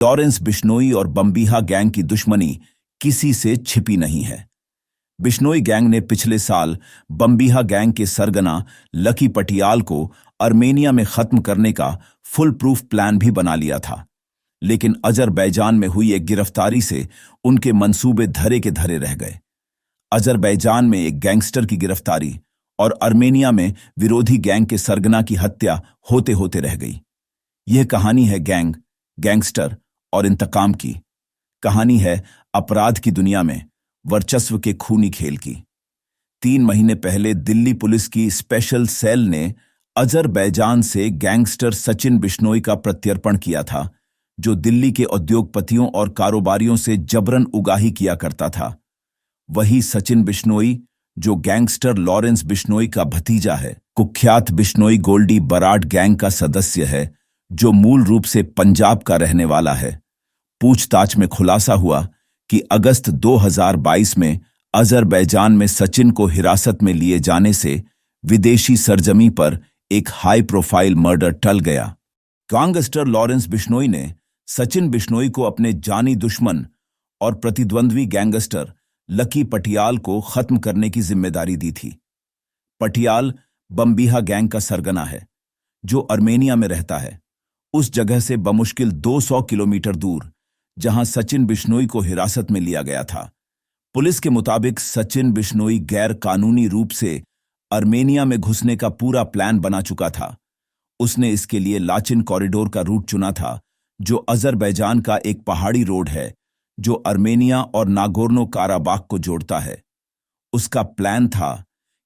Lawrence Bishnoi और Bambiha gang की दुश्मनी किसी से छिपी नहीं है। बिश्नोई गैंग ने पिछले साल बम्बीहा गैंग के सरगना लकी पटियाल को आर्मेनिया में खत्म करने का फुल प्रूफ प्लान भी बना लिया था, लेकिन अजरबैजान में हुई एक गिरफ्तारी से उनके मंसूबे धरे के धरे रह गए। अजरबैजान में एक गैंगस्टर की गिरफ्तारी और आर्मेनिया में विरोधी गैंग के सरगना की हत्या होते होते रह गई। यह कहानी है गैंग, गैंगस्टर और इंतकाम की। कहानी है अपराध की दुनिया में वर्चस्व के खूनी खेल की। 3 महीने पहले दिल्ली पुलिस की स्पेशल सेल ने अजरबैजान से गैंगस्टर सचिन बिश्नोई का प्रत्यर्पण किया था, जो दिल्ली के उद्योगपतियों और कारोबारियों से जबरन उगाही किया करता था। वही सचिन बिश्नोई जो गैंगस्टर लॉरेंस बिश्नोई का भतीजा है, कुख्यात बिश्नोई गोल्डी बराड गैंग का सदस्य है, जो मूल रूप से पंजाब का रहने वाला है। पूछताछ में खुलासा हुआ कि अगस्त 2022 में अजरबैजान में सचिन को हिरासत में लिए जाने से विदेशी सरजमी पर एक हाई प्रोफाइल मर्डर टल गया। गैंगस्टर लॉरेंस बिश्नोई ने सचिन बिश्नोई को अपने जानी दुश्मन और प्रतिद्वंद्वी गैंगस्टर लकी पटियाल को खत्म करने की जिम्मेदारी दी थी। पटियाल बम्बीहा गैंग का सरगना है, जो आर्मेनिया में रहता है, उस जगह से बमुश्किल 200 किलोमीटर दूर जहां सचिन बिश्नोई को हिरासत में लिया गया था। पुलिस के मुताबिक सचिन बिश्नोई गैर कानूनी रूप से आर्मेनिया में घुसने का पूरा प्लान बना चुका था। उसने इसके लिए लाचिन कॉरिडोर का रूट चुना था, जो अजरबैजान का एक पहाड़ी रोड है जो आर्मेनिया और नागोर्नो काराबाख को जोड़ता है। उसका प्लान था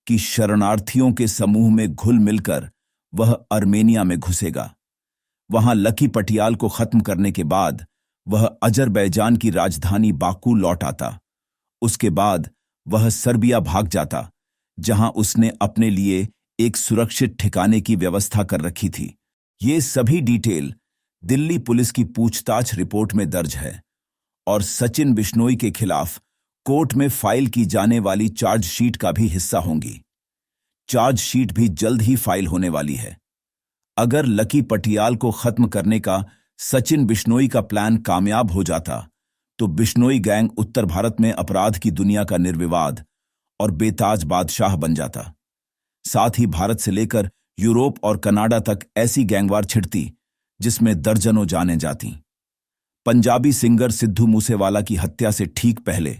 कि शरणार्थियों के समूह में घुल मिलकर वह आर्मेनिया में घुसेगा। वहां लकी पटियाल को खत्म करने के बाद वह अजरबैजान की राजधानी बाकू लौट आता। उसके बाद वह सर्बिया भाग जाता, जहां उसने अपने लिए एक सुरक्षित ठिकाने की व्यवस्था कर रखी थी। ये सभी डिटेल दिल्ली पुलिस की पूछताछ रिपोर्ट में दर्ज है और सचिन बिश्नोई के खिलाफ कोर्ट में फाइल की जाने वाली चार्जशीट का भी हिस्सा होंगी। चार्जशीट भी जल्द ही फाइल होने वाली है। अगर लकी पटियाल को खत्म करने का सचिन बिश्नोई का प्लान कामयाब हो जाता, तो बिश्नोई गैंग उत्तर भारत में अपराध की दुनिया का निर्विवाद और बेताज बादशाह बन जाता। साथ ही भारत से लेकर यूरोप और कनाडा तक ऐसी गैंगवार छिड़ती जिसमें दर्जनों जानें जाती। पंजाबी सिंगर सिद्धू मूसेवाला की हत्या से ठीक पहले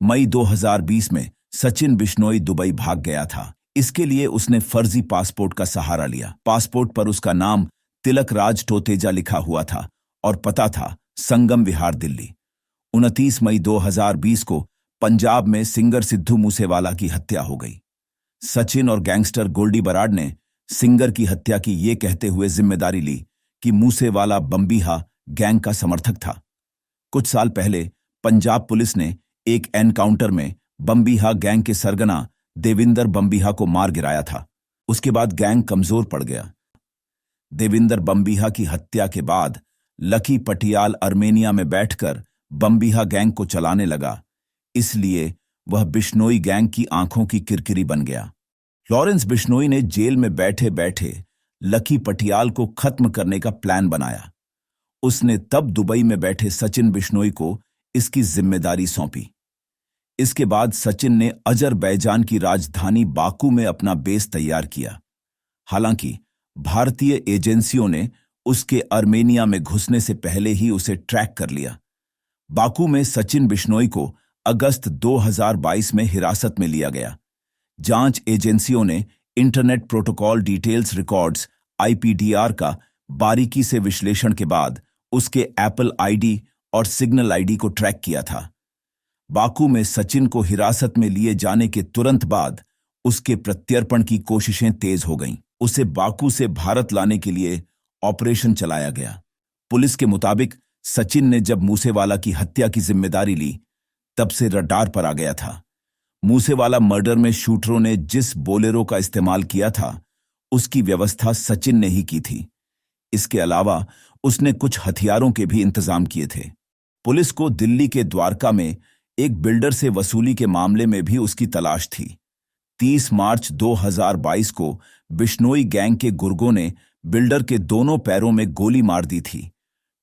मई 2020 में सचिन बिश्नोई दुबई भाग गया था। इसके लिए उसने फर्जी पासपोर्ट का सहारा लिया। पासपोर्ट पर उसका नाम तिलक राज टोतेजा लिखा हुआ था और पता था संगम विहार, दिल्ली। 29 मई 2020 को पंजाब में सिंगर सिद्धू मूसेवाला की हत्या हो गई। सचिन और गैंगस्टर गोल्डी बराड ने सिंगर की हत्या की ये कहते हुए जिम्मेदारी ली कि मूसेवाला बम्बीहा गैंग का समर्थक था। कुछ साल पहले पंजाब पुलिस ने एक एनकाउंटर में बम्बीहा गैंग के सरगना देविंदर बम्बीहा को मार गिराया था। उसके बाद गैंग कमजोर पड़ गया। देविंदर बम्बीहा की हत्या के बाद लकी पटियाल आर्मेनिया में बैठकर बम्बीहा गैंग को चलाने लगा, इसलिए वह बिश्नोई गैंग की आंखों की किरकिरी बन गया। लॉरेंस बिश्नोई ने जेल में बैठे बैठे लकी पटियाल को खत्म करने का प्लान बनाया। उसने तब दुबई में बैठे सचिन बिश्नोई को इसकी जिम्मेदारी सौंपी। इसके बाद सचिन ने अजरबैजान की राजधानी बाकू में अपना बेस तैयार किया। हालांकि भारतीय एजेंसियों ने उसके आर्मेनिया में घुसने से पहले ही उसे ट्रैक कर लिया। बाकू में सचिन बिश्नोई को अगस्त 2022 में हिरासत में लिया गया। जांच एजेंसियों ने internet protocol details records (IPDR) का बारीकी से विश्लेषण के बाद उसके एप्पल आईडी और सिग्नल आईडी को ट्रैक किया था। बाकू में सचिन को हिरासत में लिए जाने के तुरंत बाद उसके प्रत्यर्पण की कोशिशें तेज हो गईं। उसे बाकू से भारत लाने के लिए ऑपरेशन चलाया गया। पुलिस के मुताबिक सचिन ने जब मूसेवाला की हत्या की जिम्मेदारी ली, तब से रडार पर आ गया था। मूसेवाला मर्डर में शूटरों ने जिस बोलेरो का इस्तेमाल किया था, उसकी व्यवस्था सचिन ने ही की थी। इसके अलावा उसने कुछ हथियारों के भी इंतजाम किए थे। पुलिस को दिल्ली के द्वारका में एक बिल्डर से वसूली के मामले में भी उसकी तलाश थी। 30 मार्च 2022 को बिश्नोई गैंग के गुर्गों ने बिल्डर के दोनों पैरों में गोली मार दी थी,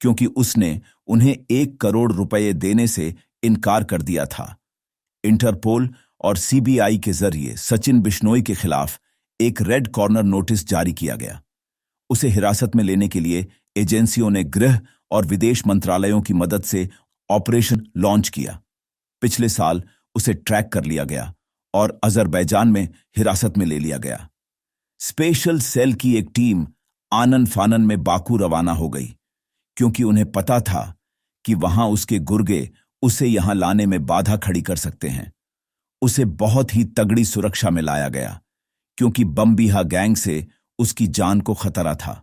क्योंकि उसने उन्हें 1 करोड़ रुपए देने से इनकार कर दिया था। इंटरपोल और सीबीआई के जरिए सचिन बिश्नोई के खिलाफ एक रेड कॉर्नर नोटिस जारी किया गया। उसे हिरासत में लेने के लिए एजेंसियों ने गृह और विदेश मंत्रालयों की मदद से ऑपरेशन लॉन्च किया। पिछले साल उसे ट्रैक कर लिया गया और अजरबैजान में हिरासत में ले लिया गया। स्पेशल सेल की एक टीम आनन फानन में बाकू रवाना हो गई, क्योंकि उन्हें पता था कि वहां उसके गुर्गे उसे यहां लाने में बाधा खड़ी कर सकते हैं। उसे बहुत ही तगड़ी सुरक्षा में लाया गया, क्योंकि बम्बीहा गैंग से उसकी जान को खतरा था।